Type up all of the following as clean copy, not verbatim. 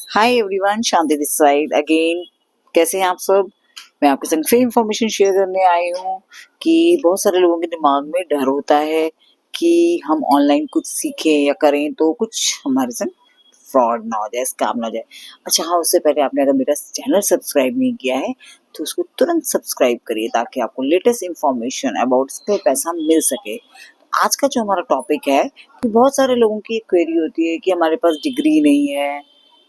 Hi everyone, Shanti this side again. कैसे हैं आप सब? मैं आपके संग फिर इंफॉर्मेशन शेयर करने आई हूँ कि बहुत सारे लोगों के दिमाग में डर होता है कि हम ऑनलाइन कुछ सीखें या करें तो कुछ हमारे संग फ्रॉड ना हो जाए, स्कैम ना हो जाए। अच्छा हाँ, उससे पहले आपने अगर मेरा चैनल सब्सक्राइब नहीं किया है तो उसको तुरंत सब्सक्राइब करिए ताकि आपको लेटेस्ट इंफॉर्मेशन अबाउट स्किल पैसा मिल सके। आज का जो हमारा टॉपिक है कि बहुत सारे लोगों की क्वेरी होती है कि हमारे पास डिग्री नहीं है,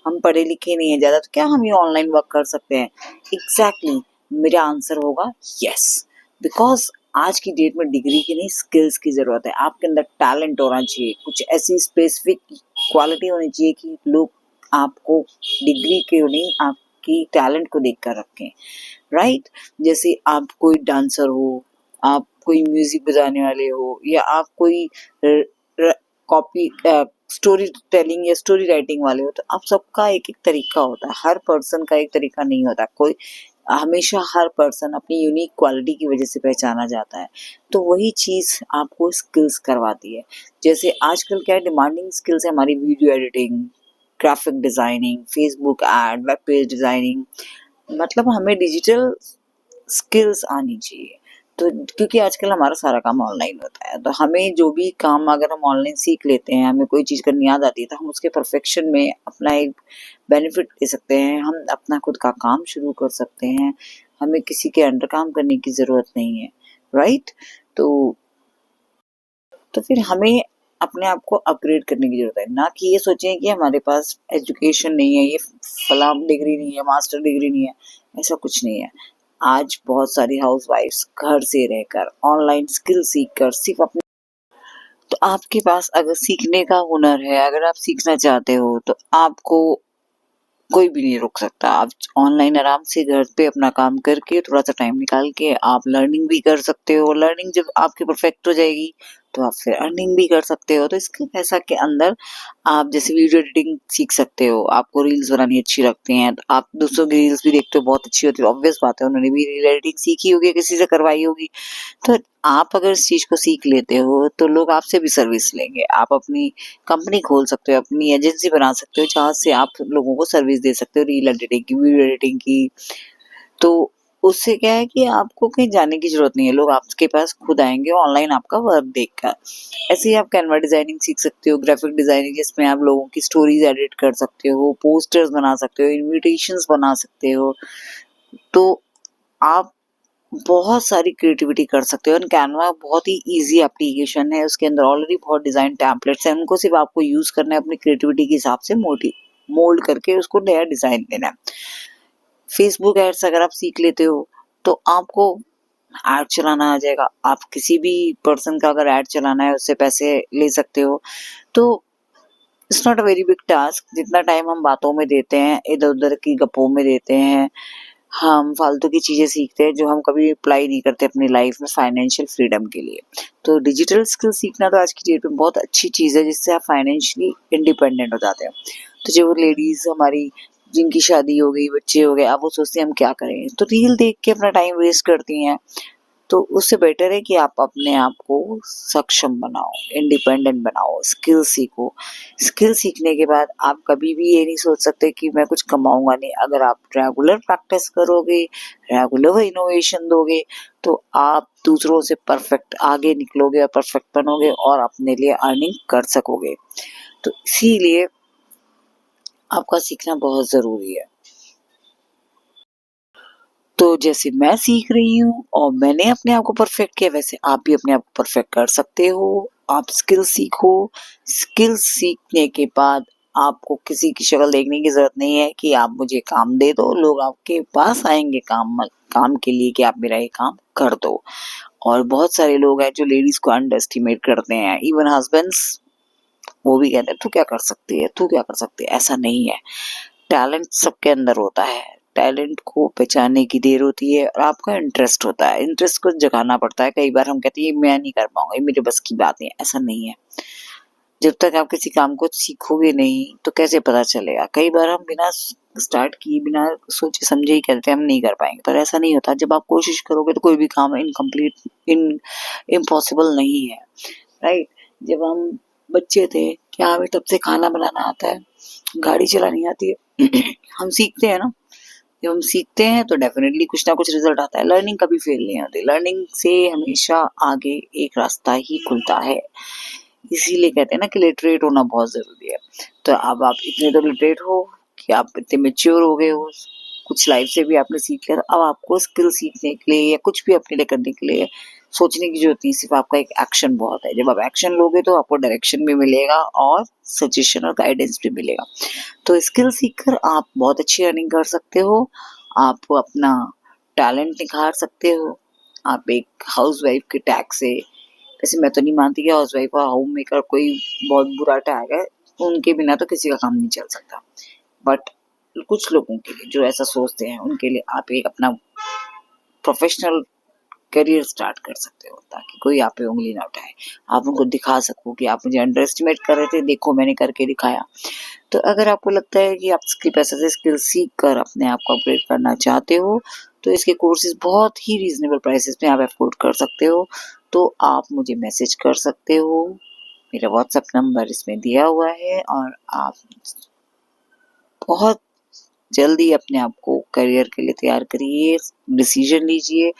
हम पढ़े लिखे नहीं है ज़्यादा, तो क्या हम ये ऑनलाइन वर्क कर सकते हैं? एग्जैक्टली मेरा आंसर होगा यस। बिकॉज आज की डेट में डिग्री की नहीं, स्किल्स की ज़रूरत है। आपके अंदर टैलेंट होना चाहिए, कुछ ऐसी स्पेसिफिक क्वालिटी होनी चाहिए कि लोग आपको डिग्री के नहीं, आपकी टैलेंट को देख कर रखें। राइट? जैसे आप कोई डांसर हो, आप कोई म्यूजिक बजाने वाले हो, या आप कोई कॉपी स्टोरी टेलिंग या स्टोरी राइटिंग वाले हो, तो आप सबका एक एक तरीका होता है। हर पर्सन का एक तरीका नहीं होता। कोई हमेशा हर पर्सन अपनी यूनिक क्वालिटी की वजह से पहचाना जाता है। तो वही चीज़ आपको स्किल्स करवाती है। जैसे आजकल क्या डिमांडिंग स्किल्स है हमारी, video editing, graphic designing, Facebook ad, web page designing, मतलब हमें डिजिटल स्किल्स आनी चाहिए। तो क्योंकि आजकल हमारा सारा काम ऑनलाइन होता है, तो हमें जो भी काम अगर हम ऑनलाइन सीख लेते हैं, हमें कोई चीज़ करनी याद आती है, तो हम उसके परफेक्शन में अपना एक बेनिफिट ले सकते हैं। हम अपना खुद का काम शुरू कर सकते हैं। हमें किसी के अंडर काम करने की ज़रूरत नहीं है। राइट? तो फिर हमें अपने आप को अपग्रेड करने की ज़रूरत है, ना कि ये सोचें कि हमारे पास एजुकेशन नहीं है, ये फलां डिग्री नहीं है, मास्टर डिग्री नहीं है। ऐसा कुछ नहीं है। आज बहुत सारी हाउसवाइफ्स घर से रहकर ऑनलाइन स्किल सीख कर सिर्फ अपने, तो आपके पास अगर सीखने का हुनर है, अगर आप सीखना चाहते हो, तो आपको कोई भी नहीं रोक सकता। आप ऑनलाइन आराम से घर पे अपना काम करके थोड़ा सा टाइम निकाल के आप लर्निंग भी कर सकते हो। लर्निंग जब आपकी परफेक्ट हो जाएगी तो आप फिर अर्निंग भी कर सकते हो। तो इसके पैसा के अंदर आप जैसे वीडियो एडिटिंग सीख सकते हो। आपको रील्स बनानी अच्छी लगती हैं तो आप दूसरों की रील्स भी देखते हो, बहुत अच्छी होती है, ऑब्वियस बात है उन्होंने भी रील एडिटिंग सीखी होगी, किसी से करवाई होगी। तो आप अगर इस चीज को सीख लेते हो तो लोग आपसे भी सर्विस लेंगे। आप अपनी कंपनी खोल सकते हो, अपनी एजेंसी बना सकते हो जहाँ से आप लोगों को सर्विस दे सकते हो, रील एडिटिंग की, वीडियो एडिटिंग की। तो उससे क्या है कि आपको कहीं जाने की जरूरत नहीं है, लोग आपके पास खुद आएंगे ऑनलाइन आपका वर्क देखकर। ऐसे ही आप कैनवा डिजाइनिंग सीख सकते हो, ग्राफिक डिजाइनिंग जिसमें आप लोगों की स्टोरीज एडिट कर सकते हो, पोस्टर्स बना सकते हो, इनविटेशंस बना सकते हो। तो आप बहुत सारी क्रिएटिविटी कर सकते हो। और कैनवा बहुत ही इजी एप्लीकेशन है, उसके अंदर ऑलरेडी बहुत डिजाइन टेम्पलेट्स हैं, उनको सिर्फ आपको यूज करना है, अपनी क्रिएटिविटी के हिसाब से मोल्ड करके उसको नया डिजाइन देना है। फेसबुक एड्स अगर आप सीख लेते हो तो आपको एड चलाना आ जाएगा। आप किसी भी पर्सन का अगर एड चलाना है उससे पैसे ले सकते हो। तो it's not a very big task. जितना टाइम हम बातों में देते हैं, इधर उधर की गप्पों में देते हैं, हम फालतू की चीजें सीखते हैं जो हम कभी अप्लाई नहीं करते अपनी लाइफ में फाइनेंशियल फ्रीडम के लिए। तो डिजिटल स्किल सीखना तो आज की डेट में बहुत अच्छी चीज है, जिससे आप फाइनेंशियली इंडिपेंडेंट हो जाते हैं। तो जो लेडीज हमारी जिनकी शादी हो गई, बच्चे हो गए, अब वो सोचते हैं हम क्या करें, तो रील देख के अपना टाइम वेस्ट करती हैं। तो उससे बेटर है कि आप अपने आप को सक्षम बनाओ, इंडिपेंडेंट बनाओ, स्किल सीखो। स्किल सीखने के बाद आप कभी भी ये नहीं सोच सकते कि मैं कुछ कमाऊंगा नहीं। अगर आप रेगुलर प्रैक्टिस करोगे, रेगुलर इनोवेशन दोगे, तो आप दूसरों से परफेक्ट आगे निकलोगे और परफेक्ट बनोगे और अपने लिए अर्निंग कर सकोगे। तो इसीलिए आपका सीखना बहुत जरूरी है। तो जैसे मैं सीख रही हूँ और मैंने अपने आप को परफेक्ट किया, वैसे आप भी अपने आप को परफेक्ट कर सकते हो। आप स्किल सीखो। स्किल सीखने के बाद आपको किसी की शक्ल देखने की जरूरत नहीं है कि आप मुझे काम दे दो। लोग आपके पास आएंगे काम के लिए कि आप मेरा ये काम कर दो। और बहुत सारे लोग हैं जो लेडीज को अंडर एस्टिमेट करते हैं, इवन हस्बैंड्स, वो भी कहते हैं तू क्या कर सकती है, तू क्या कर सकती है। ऐसा नहीं है। टैलेंट सबके अंदर होता है। टैलेंट को पहचानने की देर होती है और आपका इंटरेस्ट होता है। इंटरेस्ट को जगाना पड़ता है। कई बार हम कहते हैं ये मैं नहीं कर पाऊंगा, ये मेरे बस की बात नहीं है। ऐसा नहीं है। जब तक आप किसी काम को सीखोगे नहीं तो कैसे पता चलेगा। कई बार हम बिना स्टार्ट किए, बिना सोचे समझे ही कहते हैं हम नहीं कर पाएंगे, पर ऐसा नहीं होता। जब आप कोशिश करोगे तो कोई भी काम इम्पॉसिबल नहीं है। राइट? जब हम बच्चे थे क्या हमें तब से खाना बनाना आता है? गाड़ी चलानी आती है हम सीखते हैं ना, जब हम सीखते हैं तो डेफिनेटली कुछ ना कुछ रिजल्ट आता है। लर्निंग कभी फेल नहीं होती, लर्निंग से हमेशा आगे एक रास्ता ही खुलता है। इसीलिए कहते हैं ना कि लिटरेट होना बहुत जरूरी है। तो अब आप इतने तो लिटरेट हो कि आप इतने मेच्योर हो गए हो, कुछ लाइफ से भी आपने सीख लिया, अब आपको स्किल सीखने के लिए या कुछ भी अपने लिए करने के लिए सोचने की जरूरत नहीं, सिर्फ आपका एक एक्शन बहुत है। जब आप एक्शन लोगे तो आपको डायरेक्शन भी मिलेगा और सजेशन और गाइडेंस भी मिलेगा। तो स्किल सीखकर आप बहुत अच्छी अर्निंग कर सकते हो, आप अपना टैलेंट निखार सकते हो। आप एक हाउसवाइफ के टैग से, वैसे मैं तो नहीं मानती कि हाउसवाइफ और होम मेकर कोई बहुत बुरा टैग है, उनके बिना तो किसी का काम नहीं चल सकता, बट कुछ लोगों के लिए जो ऐसा सोचते हैं उनके लिए आप एक अपना प्रोफेशनल करियर स्टार्ट कर सकते हो, ताकि कोई आप पे उंगली ना उठाए। आप उनको दिखा सको कि आप मुझे अंडर एस्टिमेट कर रहे थे, देखो मैंने करके दिखाया। तो अगर आपको लगता है कि आप इसके पैसे से स्किल सीख कर अपने आप को अपग्रेड करना चाहते हो, तो इसके कोर्सेज बहुत ही रीजनेबल प्राइसेस में आप अफोर्ड कर सकते हो। तो आप मुझे मैसेज कर सकते हो, मेरा व्हाट्सएप नंबर इसमें दिया हुआ है, और आप बहुत जल्दी अपने आप को करियर के लिए तैयार करिए, डिसीजन लीजिए।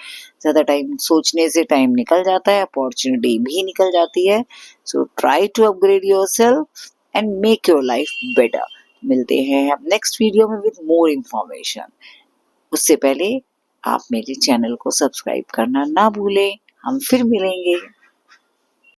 ज़्यादा टाइम सोचने से टाइम निकल जाता है, अपॉर्चुनिटी भी निकल जाती है। So try to upgrade yourself and make your life better. मिलते हैं हम नेक्स्ट वीडियो में विद मोर इंफॉर्मेशन। उससे पहले आप मेरे चैनल को सब्सक्राइब करना ना भूलें। हम फिर मिलेंगे।